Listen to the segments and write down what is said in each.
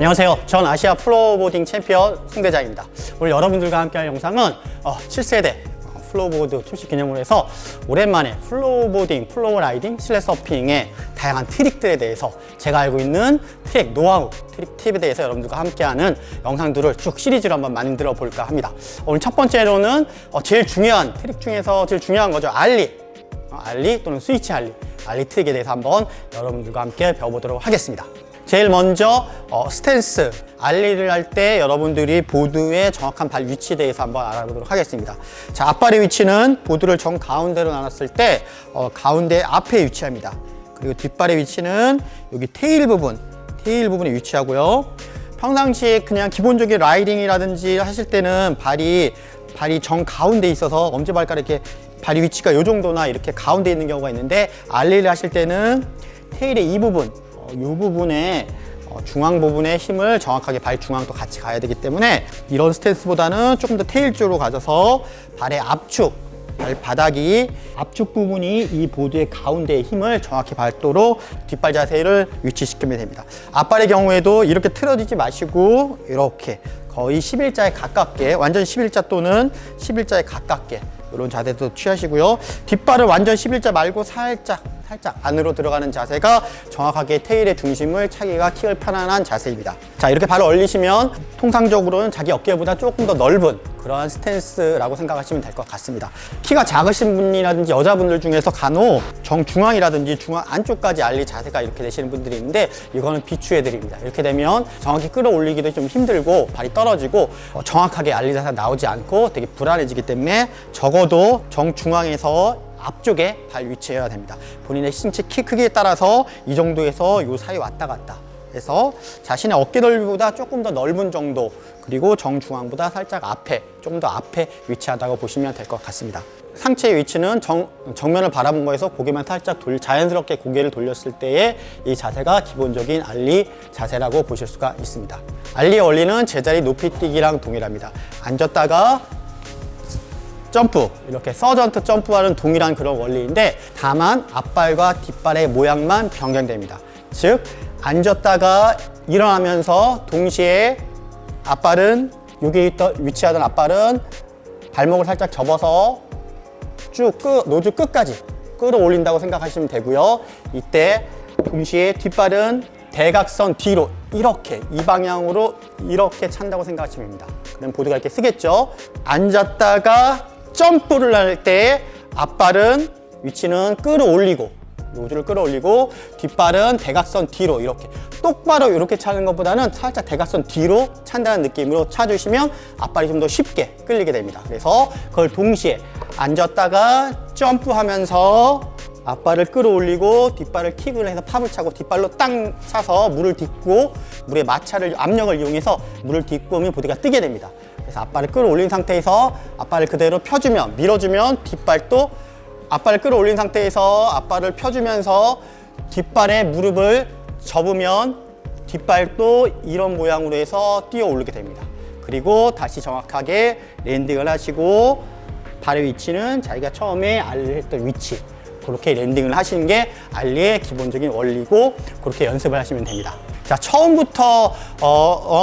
안녕하세요. 전 아시아 플로어보딩 챔피언 송대장입니다. 오늘 여러분들과 함께 할 영상은 7세대 플로어보드 출시 기념으로 해서 오랜만에 플로어보딩, 플로어라이딩, 실내 서핑의 다양한 트릭들에 대해서 제가 알고 있는 트릭, 노하우, 트릭 팁에 대해서 여러분들과 함께하는 영상들을 쭉 시리즈로 한번 만들어 볼까 합니다. 오늘 첫 번째로는 제일 중요한 트릭 중에서 제일 중요한 거죠. 알리 또는 스위치 알리 트릭에 대해서 한번 여러분들과 함께 배워보도록 하겠습니다. 제일 먼저 스탠스, 알리를 할 때 여러분들이 보드의 정확한 발 위치에 대해서 한번 알아보도록 하겠습니다. 자, 앞발의 위치는 보드를 정 가운데로 나눴을 때 가운데 앞에 위치합니다. 그리고 뒷발의 위치는 여기 테일 부분에 위치하고요. 평상시에 그냥 기본적인 라이딩이라든지 하실 때는 발이 정 가운데 있어서 엄지발가락 이렇게 발이 위치가 이 정도나 이렇게 가운데 있는 경우가 있는데, 알리를 하실 때는 테일의 이 부분, 이 부분에 중앙 부분에 힘을 정확하게 발 중앙도 같이 가야 되기 때문에 이런 스탠스보다는 조금 더 테일 쪽으로 가져서 발의 압축, 발바닥이 압축 부분이 이 보드의 가운데에 힘을 정확히 받도록 뒷발 자세를 위치시키면 됩니다. 앞발의 경우에도 이렇게 틀어지지 마시고 이렇게 거의 11자에 가깝게, 완전 11자 또는 11자에 가깝게 이런 자세도 취하시고요. 뒷발을 완전 11자 말고 살짝 안으로 들어가는 자세가 정확하게 테일의 중심을 차기가 킥을 편안한 자세입니다. 자, 이렇게 발을 올리시면 통상적으로는 자기 어깨보다 조금 더 넓은 그러한 스탠스라고 생각하시면 될 것 같습니다. 키가 작으신 분이라든지 여자분들 중에서 간혹 정중앙이라든지 중앙 안쪽까지 알리 자세가 이렇게 되시는 분들이 있는데, 이거는 비추해 드립니다. 이렇게 되면 정확히 끌어올리기도 좀 힘들고 발이 떨어지고 정확하게 알리 자세가 나오지 않고 되게 불안해지기 때문에 적어도 정중앙에서 앞쪽에 발 위치해야 됩니다. 본인의 신체 키 크기에 따라서 이 정도에서 이 사이 왔다 갔다 해서 자신의 어깨 넓이보다 조금 더 넓은 정도, 그리고 정중앙보다 살짝 앞에, 조금 더 앞에 위치하다고 보시면 될 것 같습니다. 상체의 위치는 정면을 바라본 거에서 고개만 살짝 자연스럽게 고개를 돌렸을 때의 이 자세가 기본적인 알리 자세라고 보실 수가 있습니다. 알리의 원리는 제자리 높이 뛰기랑 동일합니다. 앉았다가 점프, 이렇게 서전트 점프와는 동일한 그런 원리인데, 다만 앞발과 뒷발의 모양만 변경됩니다. 즉, 앉았다가 일어나면서 동시에 앞발은, 여기 위치하던 앞발은 발목을 살짝 접어서 쭉 노즈 끝까지 끌어올린다고 생각하시면 되고요. 이때 동시에 뒷발은 대각선 뒤로 이렇게 이 방향으로 이렇게 찬다고 생각하시면 됩니다. 그럼 보드가 이렇게 쓰겠죠. 앉았다가 점프를 할 때 앞발은 위치는 끌어올리고, 노즈를 끌어올리고, 뒷발은 대각선 뒤로 이렇게 똑바로 이렇게 차는 것보다는 살짝 대각선 뒤로 찬다는 느낌으로 차주시면 앞발이 좀 더 쉽게 끌리게 됩니다. 그래서 그걸 동시에 앉았다가 점프하면서 앞발을 끌어올리고 뒷발을 킥을 해서 팝을 차고 뒷발로 땅 차서 물을 딛고, 물의 마찰을, 압력을 이용해서 물을 딛고 오면 보드가 뜨게 됩니다. 그래서 앞발을 끌어올린 상태에서 앞발을 그대로 펴주면, 밀어주면 뒷발도, 앞발을 끌어올린 상태에서 앞발을 펴주면서 뒷발에 무릎을 접으면 뒷발도 이런 모양으로 해서 뛰어 오르게 됩니다. 그리고 다시 정확하게 랜딩을 하시고, 발의 위치는 자기가 처음에 알리를 했던 위치, 그렇게 랜딩을 하시는 게 알리의 기본적인 원리고, 그렇게 연습을 하시면 됩니다. 자, 처음부터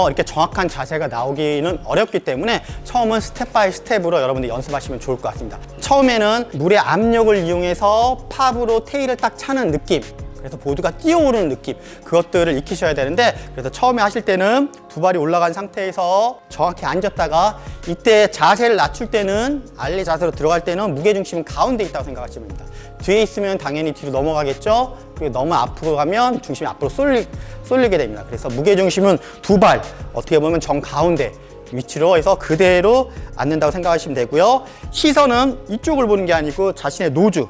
이렇게 정확한 자세가 나오기는 어렵기 때문에 처음은 스텝 바이 스텝으로 여러분들 연습하시면 좋을 것 같습니다. 처음에는 물의 압력을 이용해서 팝으로 테일을 딱 차는 느낌, 그래서 보드가 뛰어오르는 느낌, 그것들을 익히셔야 되는데, 그래서 처음에 하실 때는 두 발이 올라간 상태에서 정확히 앉았다가, 이때 자세를 낮출 때는, 알리 자세로 들어갈 때는 무게중심은 가운데 있다고 생각하시면 됩니다. 뒤에 있으면 당연히 뒤로 넘어가겠죠. 그리고 너무 앞으로 가면 중심이 앞으로 쏠리게 됩니다. 그래서 무게중심은 두 발, 어떻게 보면 정 가운데 위치로 해서 그대로 앉는다고 생각하시면 되고요. 시선은 이쪽을 보는 게 아니고 자신의 노즈,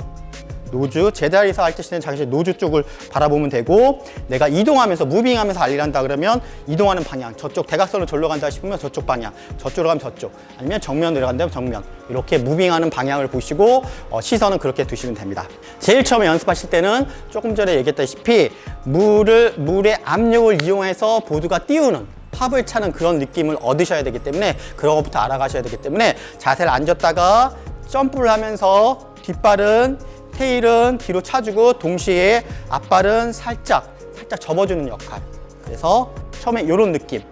제자리에서 할 때는 자신의 노즈 쪽을 바라보면 되고, 내가 이동하면서, 무빙하면서 알리를 한다 그러면 이동하는 방향, 저쪽 대각선으로 절로 간다 싶으면 저쪽 방향, 저쪽으로 가면 저쪽, 아니면 정면으로 간다면 정면, 이렇게 무빙하는 방향을 보시고 시선은 그렇게 두시면 됩니다. 제일 처음에 연습하실 때는 조금 전에 얘기했다시피 물의 압력을 이용해서 보드가 띄우는, 팝을 차는 그런 느낌을 얻으셔야 되기 때문에, 그런 것부터 알아가셔야 되기 때문에, 자세를 앉았다가 점프를 하면서 뒷발은, 테일은 뒤로 차주고 동시에 앞발은 살짝 접어주는 역할, 그래서 처음에 이런 느낌,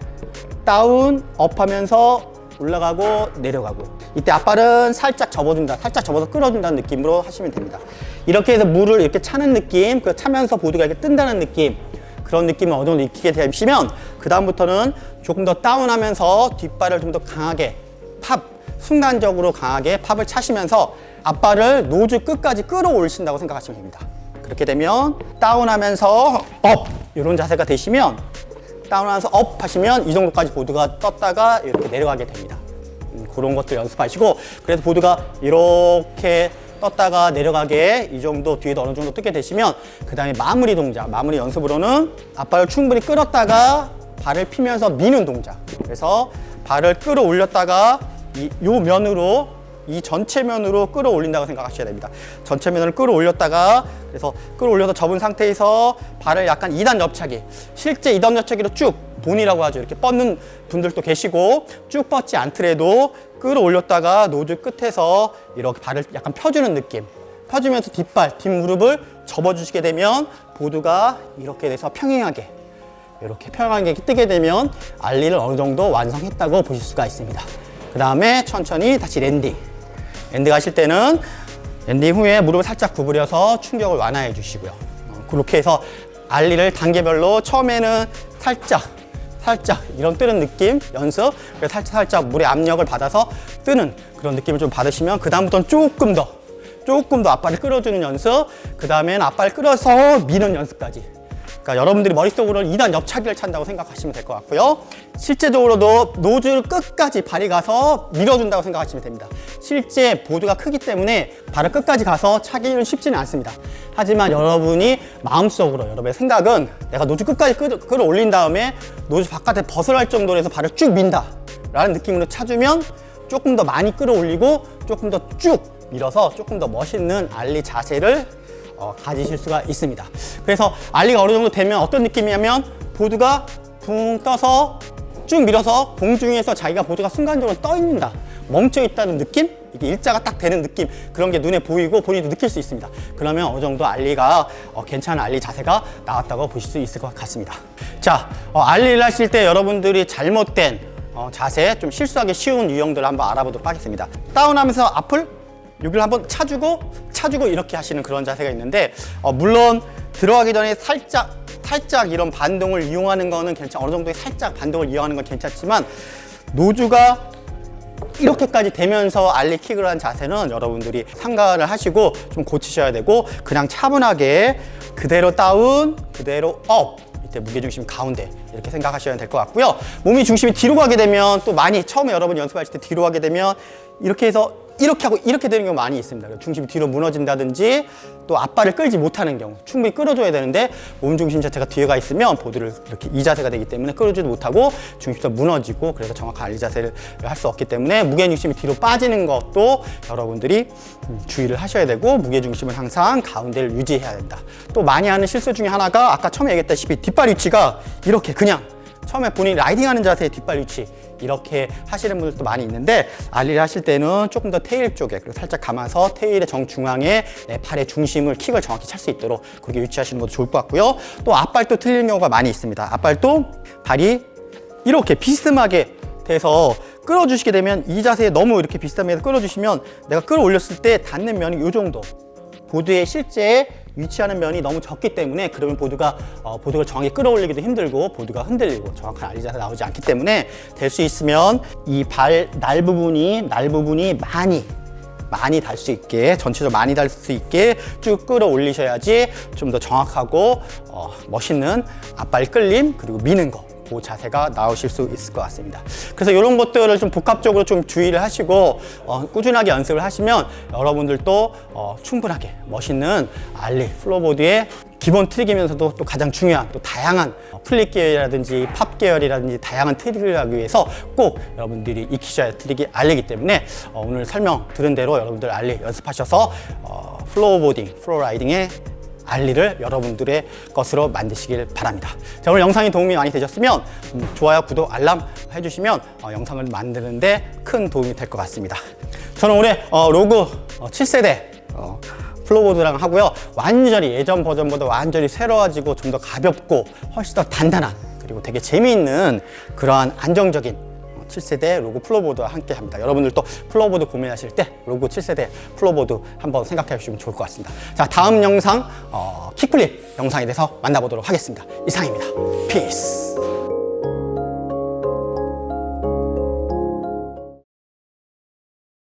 다운, 업 하면서 올라가고 내려가고, 이때 앞발은 살짝 접어준다, 살짝 접어서 끌어준다는 느낌으로 하시면 됩니다. 이렇게 해서 물을 이렇게 차는 느낌, 그 차면서 보드가 이렇게 뜬다는 느낌, 그런 느낌을 어느 정도 익히게 되시면 그 다음부터는 조금 더 다운하면서 뒷발을 좀 더 강하게 팝, 순간적으로 강하게 팝을 차시면서 앞발을 노즈 끝까지 끌어올리신다고 생각하시면 됩니다. 그렇게 되면 다운하면서 업, 이런 자세가 되시면, 다운하면서 업 하시면 이 정도까지 보드가 떴다가 이렇게 내려가게 됩니다. 그런 것들 연습하시고, 그래서 보드가 이렇게 떴다가 내려가게 이 정도 뒤에도 어느 정도 뜨게 되시면 그 다음에 마무리 동작, 마무리 연습으로는 앞발을 충분히 끌었다가 발을 피면서 미는 동작, 그래서 발을 끌어올렸다가 요 면으로, 이 전체 면으로 끌어올린다고 생각하셔야 됩니다. 전체 면을 끌어올렸다가, 그래서 끌어올려서 접은 상태에서 발을 약간 2단 옆차기, 실제 2단 옆차기로 쭉, 본이라고 하죠. 이렇게 뻗는 분들도 계시고, 쭉 뻗지 않더라도 끌어올렸다가 노즈 끝에서 이렇게 발을 약간 펴주는 느낌, 펴주면서 뒷발, 뒷무릎을 접어주시게 되면 보드가 이렇게 돼서 평행하게, 이렇게 평행하게 뜨게 되면 알리를 어느 정도 완성했다고 보실 수가 있습니다. 그 다음에 천천히 다시 랜딩. 랜딩 하실 때는 랜딩 후에 무릎을 살짝 구부려서 충격을 완화해 주시고요. 그렇게 해서 알리를 단계별로 처음에는 살짝 이런 뜨는 느낌 연습, 그래서 살짝 물의 압력을 받아서 뜨는 그런 느낌을 좀 받으시면 그 다음부터는 조금 더 앞발을 끌어주는 연습, 그 다음엔 앞발을 끌어서 미는 연습까지. 그러니까 여러분들이 머릿속으로 2단 옆차기를 찬다고 생각하시면 될 것 같고요. 실제적으로도 노즈를 끝까지 발이 가서 밀어준다고 생각하시면 됩니다. 실제 보드가 크기 때문에 발을 끝까지 가서 차기는 쉽지는 않습니다. 하지만 여러분이 마음속으로, 여러분의 생각은 내가 노즈 끝까지 끌어올린 다음에 노즈 바깥에 벗어날 정도로 해서 발을 쭉 민다 라는 느낌으로 차주면 조금 더 많이 끌어올리고 조금 더 쭉 밀어서 조금 더 멋있는 알리 자세를 가지실 수가 있습니다. 그래서 알리가 어느 정도 되면 어떤 느낌이냐면 보드가 붕 떠서 쭉 밀어서 공중에서 자기가 보드가 순간적으로 떠 있는다, 멈춰 있다는 느낌, 이게 일자가 딱 되는 느낌, 그런 게 눈에 보이고 본인도 느낄 수 있습니다. 그러면 어느 정도 알리가 괜찮은 알리 자세가 나왔다고 보실 수 있을 것 같습니다. 자, 알리를 하실 때 여러분들이 잘못된 자세, 좀 실수하기 쉬운 유형들을 한번 알아보도록 하겠습니다. 다운하면서 앞을 여기를 한번 차주고 이렇게 하시는 그런 자세가 있는데, 물론 들어가기 전에 살짝 이런 반동을 이용하는 거는 어느 정도의 살짝 반동을 이용하는 건 괜찮지만, 노즈가 이렇게까지 되면서 알리 킥을 한 자세는 여러분들이 삼가를 하시고 좀 고치셔야 되고, 그냥 차분하게 그대로 다운, 그대로 업, 이때 무게중심 가운데 이렇게 생각하셔야 될 것 같고요. 몸이 중심이 뒤로 가게 되면 또 많이, 처음에 여러분이 연습하실 때 뒤로 가게 되면 이렇게 해서 이렇게 하고 이렇게 되는 경우 많이 있습니다. 중심이 뒤로 무너진다든지 또 앞발을 끌지 못하는 경우, 충분히 끌어줘야 되는데 몸 중심 자체가 뒤에 가 있으면 보드를 이렇게 이 자세가 되기 때문에 끌어주지 못하고 중심도 무너지고, 그래서 정확한 알리 자세를 할 수 없기 때문에 무게중심이 뒤로 빠지는 것도 여러분들이 주의를 하셔야 되고, 무게중심을 항상 가운데를 유지해야 된다. 또 많이 하는 실수 중에 하나가 아까 처음에 얘기했다시피 뒷발 위치가 이렇게 그냥 처음에 본인이 라이딩하는 자세의 뒷발 위치 이렇게 하시는 분들도 많이 있는데, 알리를 하실 때는 조금 더 테일 쪽에, 그리고 살짝 감아서 테일의 정중앙에 내 팔의 중심을, 킥을 정확히 찰 수 있도록 그렇게 위치하시는 것도 좋을 것 같고요. 또 앞발도 틀리는 경우가 많이 있습니다. 앞발도 발이 이렇게 비스듬하게 돼서 끌어주시게 되면, 이 자세에 너무 이렇게 비스듬하게 끌어주시면 내가 끌어올렸을 때 닿는 면이 이 정도, 보드의 실제 위치하는 면이 너무 적기 때문에, 그러면 보드가 보드를 정확히 끌어올리기도 힘들고 보드가 흔들리고 정확한 알리 자세가 나오지 않기 때문에, 될 수 있으면 이 발 날 부분이 많이 달 수 있게, 전체적으로 많이 달 수 있게 쭉 끌어올리셔야지 좀 더 정확하고 멋있는 앞발 끌림, 그리고 미는 거, 그 자세가 나오실 수 있을 것 같습니다. 그래서 이런 것들을 좀 복합적으로 좀 주의를 하시고 꾸준하게 연습을 하시면 여러분들도 충분하게 멋있는 알리 플로보드의 기본 트릭이면서도 또 가장 중요한 또 다양한 플립 계열이라든지 팝 계열이라든지 다양한 트릭을 하기 위해서 꼭 여러분들이 익히셔야 할 트릭이 알리기 때문에, 오늘 설명 들은 대로 여러분들 알리 연습하셔서 플로보딩, 플로라이딩의 알리를 여러분들의 것으로 만드시길 바랍니다. 자, 오늘 영상이 도움이 많이 되셨으면 좋아요, 구독, 알람 해주시면 영상을 만드는데 큰 도움이 될 것 같습니다. 저는 올해 로그 7세대 플로보드랑 하고요. 완전히 예전 버전보다 완전히 새로워지고 좀 더 가볍고 훨씬 더 단단한, 그리고 그리고 되게 재미있는 그러한 안정적인 7세대 로고 플로어보드와 함께 합니다. 여러분들도 플로어보드 고민하실 때 로고 7세대 플로어보드 한번 생각해 주시면 좋을 것 같습니다. 자, 다음 영상 킥플립 영상에 대해서 만나보도록 하겠습니다. 이상입니다. 피스.